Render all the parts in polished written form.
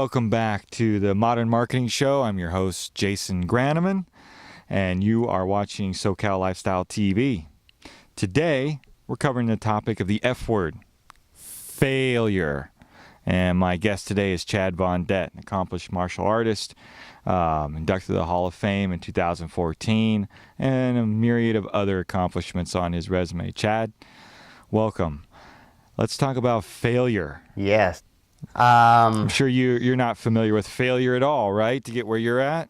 Welcome back to the Modern Marketing Show. I'm your host, Jason Granneman, and you are watching SoCal Lifestyle TV. Today, we're covering the topic of the F word, failure. And my guest today is Chad Von Dette, an accomplished martial artist, inducted to the Hall of Fame in 2014, and a myriad of other accomplishments on his resume. Chad, welcome. Let's talk about failure. Yes. I'm sure you're not familiar with failure at all, right, to get where you're at?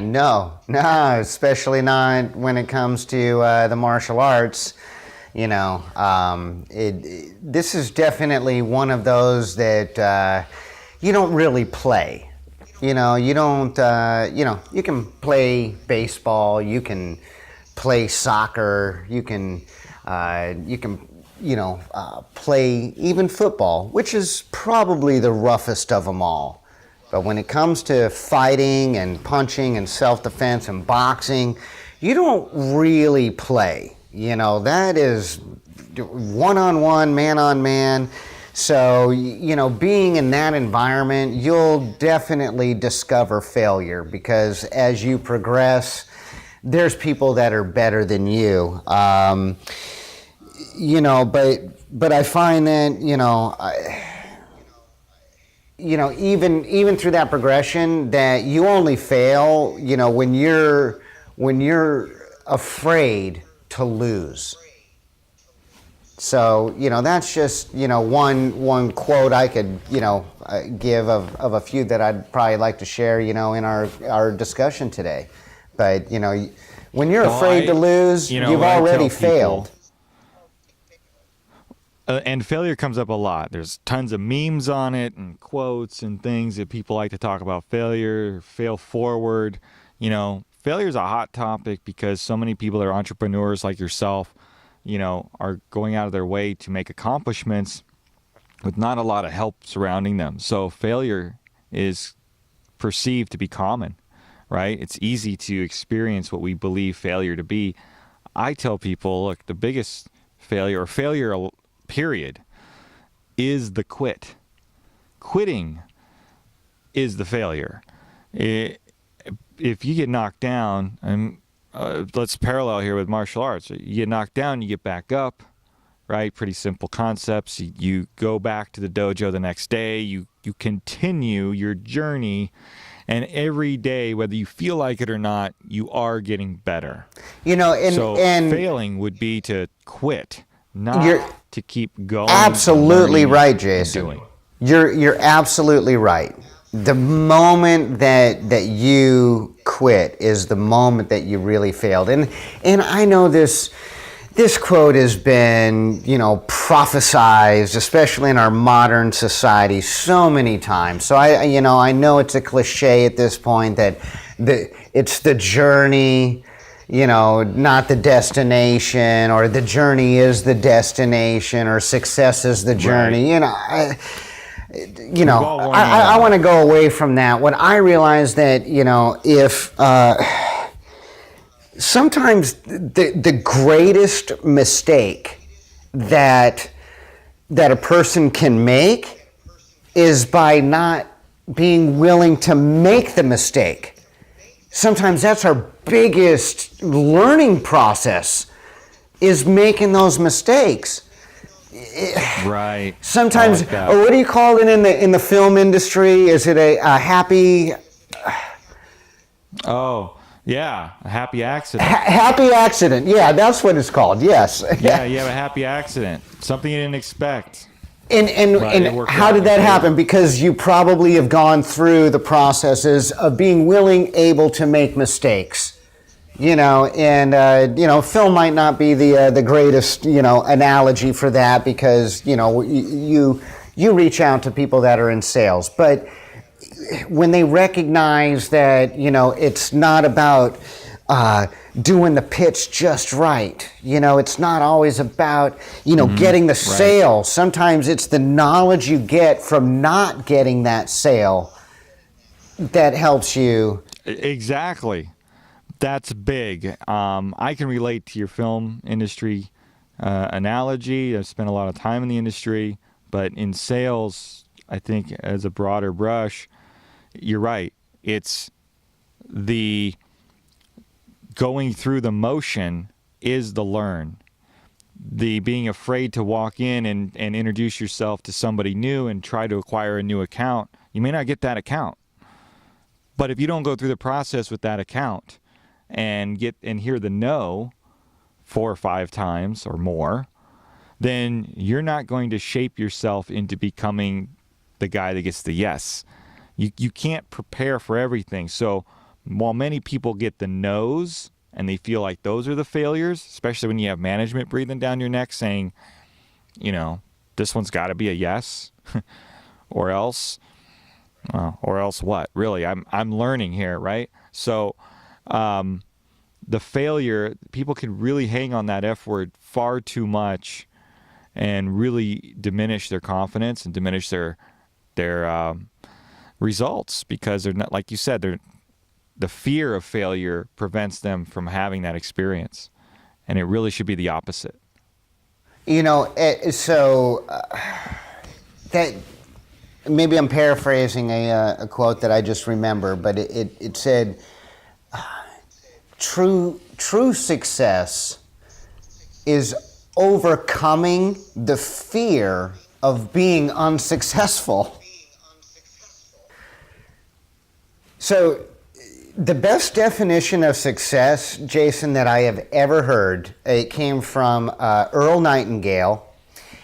No, especially not when it comes to the martial arts. You know, this is definitely one of those that you don't really play. You know, you don't, you can play baseball, you can play soccer, you can play even football, which is probably the roughest of them all. But when it comes to fighting and punching and self-defense and boxing, you don't really play. You know, that is one-on-one, man-on-man. So, you know, being in that environment, you'll definitely discover failure because as you progress, there's people that are better than you. You know, but I find that, even through that progression, that you only fail, you know, when you're afraid to lose. So, you know, that's just, you know, one quote I could, give of a few that I'd probably like to share, you know, in our discussion today. But, you know, when you're afraid to lose, you've already failed. And failure comes up a lot. There's tons of memes on it and quotes and things that people like to talk about failure, fail forward. You know, failure is a hot topic because so many people that are entrepreneurs like yourself, you know, are going out of their way to make accomplishments with not a lot of help surrounding them. So failure is perceived to be common, right? It's easy to experience what we believe failure to be. I tell people, look, the biggest failure period is the quit. Quitting is the failure. If you get knocked down, and let's parallel here with martial arts, you get knocked down, you get back up, right? Pretty simple concepts. You go back to the dojo the next day, you continue your journey, and every day, whether you feel like it or not, you are getting better. You know, and failing would be to quit, not to keep going. Absolutely right, Jason. You're absolutely right. The moment that you quit is the moment that you really failed. And I know this quote has been, you know, prophesized, especially in our modern society, so many times. So I know it's a cliche at this point that it's the journey, you know, not the destination, or the journey is the destination, or success is the journey. Right. I want to go away from that. When I realize that, you know, if sometimes the greatest mistake that a person can make is by not being willing to make the mistake. Sometimes that's our biggest learning process, is making those mistakes. Right. Sometimes, or what do you call it in the film industry? Is it a happy? Oh, yeah, a happy accident. Happy accident. Yeah, that's what it's called. Yes. Yeah, you have a happy accident. Something you didn't expect. And how did that happen? Because you probably have gone through the processes of being able to make mistakes, you know, and film might not be the greatest, you know, analogy for that, because, you know, you reach out to people that are in sales, but when they recognize that, you know, it's not about doing the pitch just right. You know, it's not always about, you know, getting the sale. Sometimes it's the knowledge you get from not getting that sale that helps you. Exactly. That's big. I can relate to your film industry analogy. I've spent a lot of time in the industry, but in sales, I think as a broader brush, you're right. It's the going through the motion is the learn. The being afraid to walk in and introduce yourself to somebody new and try to acquire a new account, you may not get that account. But if you don't go through the process with that account and hear the no 4 or 5 times or more, then you're not going to shape yourself into becoming the guy that gets the yes. You can't prepare for everything. So while many people get the no's and they feel like those are the failures, especially when you have management breathing down your neck saying, this one's got to be a yes, or else what? Really, I'm learning here, right? So the failure, people can really hang on that F word far too much and really diminish their confidence and diminish their results, because they're not, like you said, the fear of failure prevents them from having that experience, and it really should be the opposite. That maybe I'm paraphrasing a quote that I just remember, but it said, true success is overcoming the fear of being unsuccessful. So the best definition of success, Jason, that I have ever heard, it came from Earl Nightingale,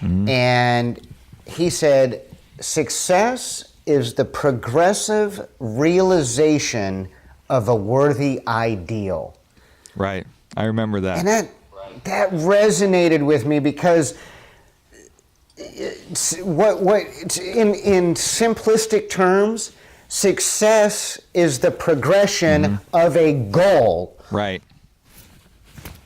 and he said, success is the progressive realization of a worthy ideal. Right. I remember that. And that resonated with me, because what in simplistic terms, success is the progression of a goal. Right.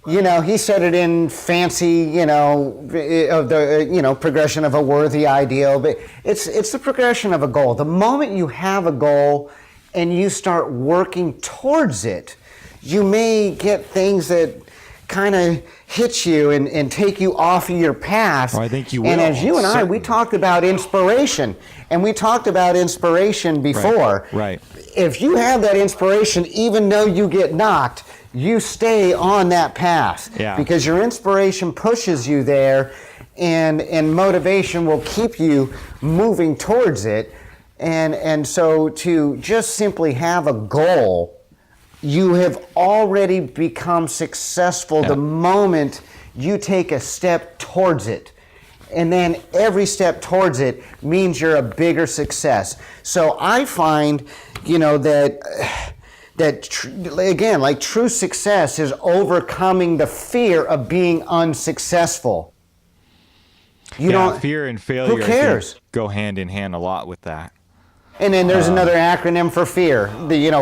He said it in fancy, of the, progression of a worthy ideal, but it's the progression of a goal. The moment you have a goal and you start working towards it, you may get things that kind of hit you and take you off of your path. Well, I think you will. And as you and I, we talked about inspiration, and we talked about inspiration before. Right. If you have that inspiration, even though you get knocked, you stay on that path. Yeah. Because your inspiration pushes you there, and motivation will keep you moving towards it. And so to just simply have a goal, you have already become successful the moment you take a step towards it. And then every step towards it means you're a bigger success. So I find, that true success is overcoming the fear of being unsuccessful. Fear and failure, who cares? Go hand in hand a lot with that. And then there's another acronym for fear,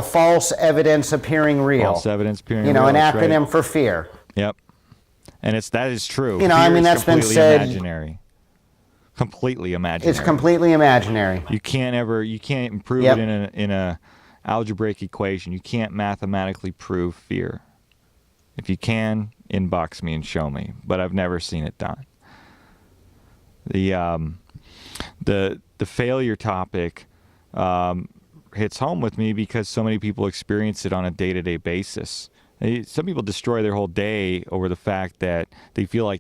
false evidence appearing real. False evidence appearing real. An acronym for fear. Yep. And that is true. Fear that's been said. Imaginary. Completely imaginary. It's completely imaginary. You can't improve it in a algebraic equation. You can't mathematically prove fear. If you can, inbox me and show me. But I've never seen it done. The failure topic hits home with me because so many people experience it on a day-to-day basis. Some people destroy their whole day over the fact that they feel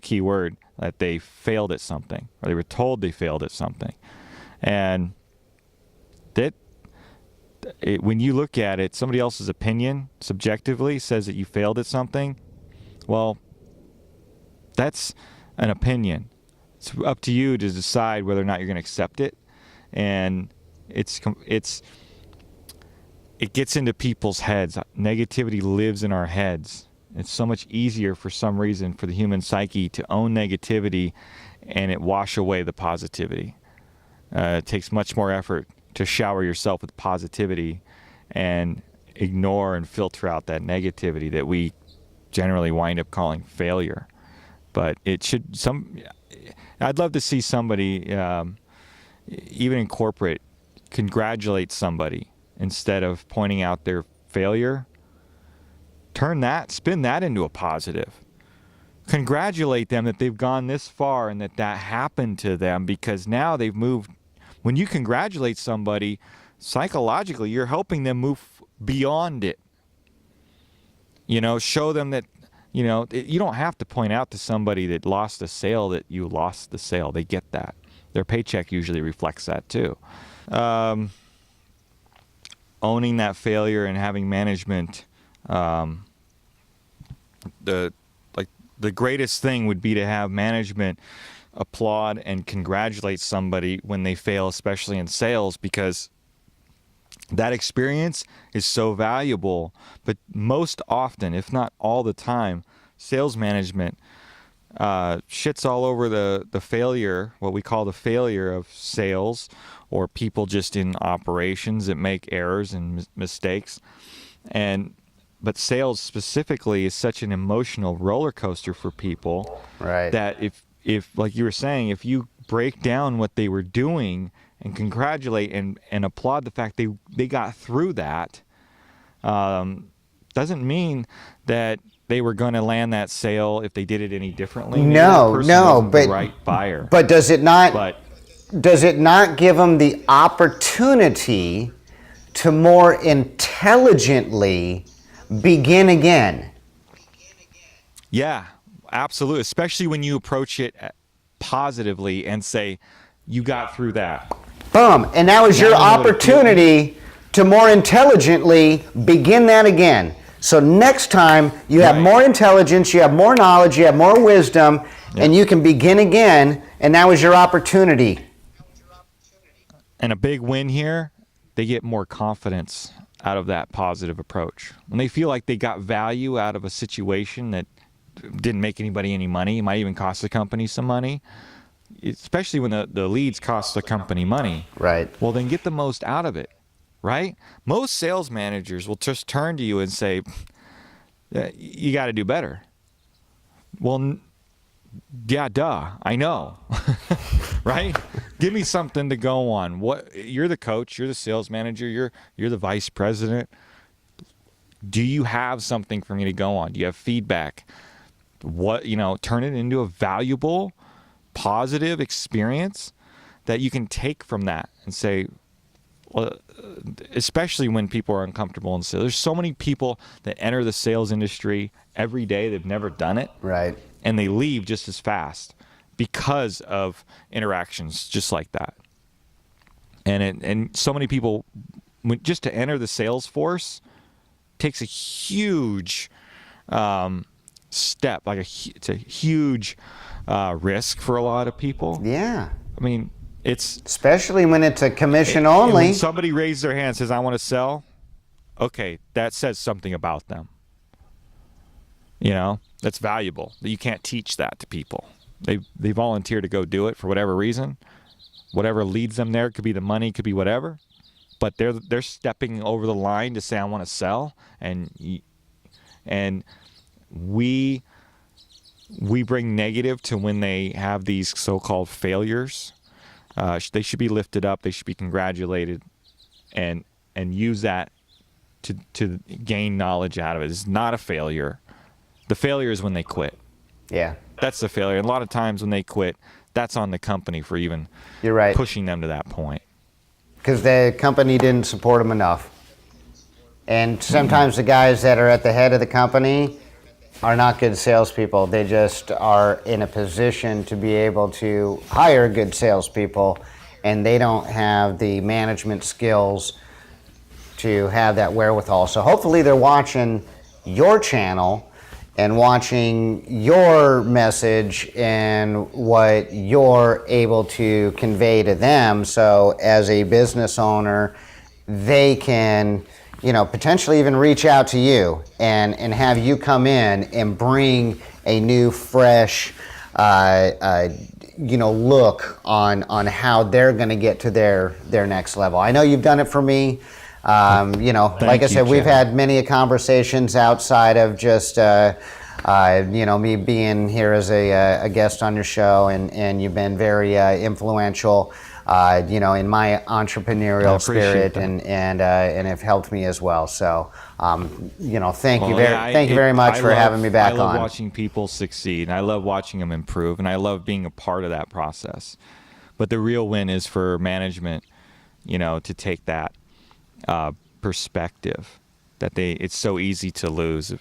keyword, that they failed at something, or they were told they failed at something. And when you look at it, somebody else's opinion subjectively says that you failed at something. Well, that's an opinion. It's up to you to decide whether or not you're going to accept it. And it gets into people's heads. Negativity lives in our heads. It's so much easier for some reason for the human psyche to own negativity and it wash away the positivity. It takes much more effort to shower yourself with positivity and ignore and filter out that negativity that we generally wind up calling failure. But I'd love to see somebody, even in corporate, congratulate somebody instead of pointing out their failure. Spin that into a positive. congratulate them that they've gone this far and that happened to them, because now they've moved. When you congratulate somebody, psychologically, you're helping them move beyond it. Show them that, you don't have to point out to somebody that lost a sale that you lost the sale. They get that. Their paycheck usually reflects that too. Owning that failure and having management, the greatest thing would be to have management applaud and congratulate somebody when they fail, especially in sales, because that experience is so valuable. But most often, if not all the time, sales management shits all over the failure, what we call the failure of sales, or people just in operations that make errors and mistakes. But sales specifically is such an emotional roller coaster for people, right, that if like you were saying, if you break down what they were doing and congratulate and applaud the fact they got through that, doesn't mean that they were going to land that sale if they did it any differently. No, but the right buyer. But does it not give them the opportunity to more intelligently begin again? Yeah, absolutely. Especially when you approach it positively and say, you got through that. Boom. And now is your opportunity to more intelligently begin that again. So next time you have more intelligence, you have more knowledge, you have more wisdom, and you can begin again, and now is your opportunity. And a big win here, they get more confidence out of that positive approach. When they feel like they got value out of a situation that didn't make anybody any money, it might even cost the company some money, especially when the leads cost the company money. Right. Well, then get the most out of it, right? Most sales managers will just turn to you and say, you got to do better. Well, yeah, duh, I know, right? Give me something to go on. You're the coach, you're the sales manager, you're the vice president. Do you have something for me to go on? Do you have feedback? Turn it into a valuable, positive experience that you can take from that and say, well, especially when people are uncomfortable in sales. There's so many people that enter the sales industry every day, they've never done it. Right. And they leave just as fast because of interactions just like that. And so many people, just to enter the sales force takes a huge step, it's a huge risk for a lot of people. Yeah. I mean, it's especially when it's a commission only. When somebody raises their hand and says, I want to sell, okay, that says something about them. That's valuable. You can't teach that to people. They volunteer to go do it for whatever reason. Whatever leads them there, it could be the money, could be whatever. But they're stepping over the line to say, I want to sell, and we bring negative to when they have these so-called failures. They should be lifted up. They should be congratulated, and use that to gain knowledge out of it. It's not a failure. The failure is when they quit. Yeah. That's the failure. And a lot of times when they quit, that's on the company for even You're right. pushing them to that point. Because the company didn't support them enough. And sometimes the guys that are at the head of the company are not good salespeople. They just are in a position to be able to hire good salespeople, and they don't have the management skills to have that wherewithal. So hopefully they're watching your channel and watching your message and what you're able to convey to them. So as a business owner, they can, potentially even reach out to you and have you come in and bring a new, fresh, look on how they're going to get to their next level. I know you've done it for me. Like I said, we've had many conversations outside of just, me being here as a guest on your show, and you've been very influential in my entrepreneurial spirit, that. and have helped me as well. So, thank you Thank you very much for having me back on. I love watching people succeed, and I love watching them improve, and I love being a part of that process. But the real win is for management, to take that perspective that it's so easy to lose.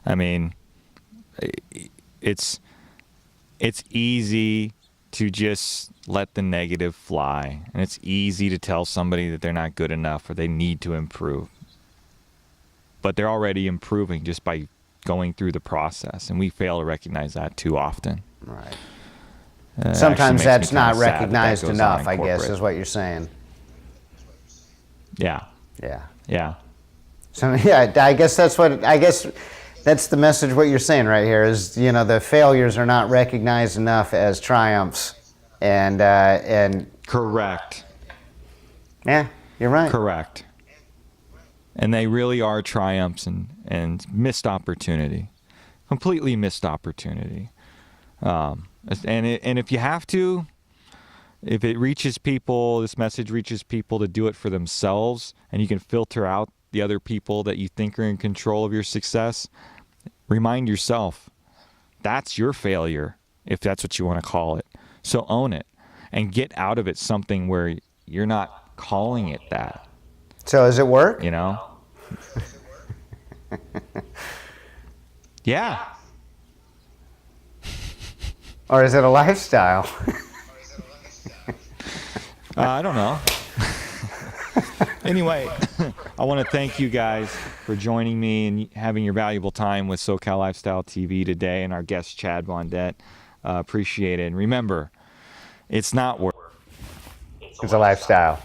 I mean, it's easy to just let the negative fly, and it's easy to tell somebody that they're not good enough or they need to improve. But they're already improving just by going through the process, and we fail to recognize that too often. Right. Sometimes that's not recognized enough, I guess, is what you're saying. Yeah. Yeah. Yeah. So I guess that's the message. What you're saying right here is, the failures are not recognized enough as triumphs, and correct. Yeah, you're right. Correct. And they really are triumphs and missed opportunity, completely missed opportunity. And if you have to, if it reaches people, this message reaches people to do it for themselves, and you can filter out the other people that you think are in control of your success, remind yourself that's your failure, if that's what you want to call it. So own it and get out of it something where you're not calling it that. So does it work? Yeah. Or is it a lifestyle? I don't know. Anyway, I want to thank you guys for joining me and having your valuable time with SoCal Lifestyle TV today, and our guest, Chad Von Dette. Appreciate it. And remember, it's not work. It's a lifestyle.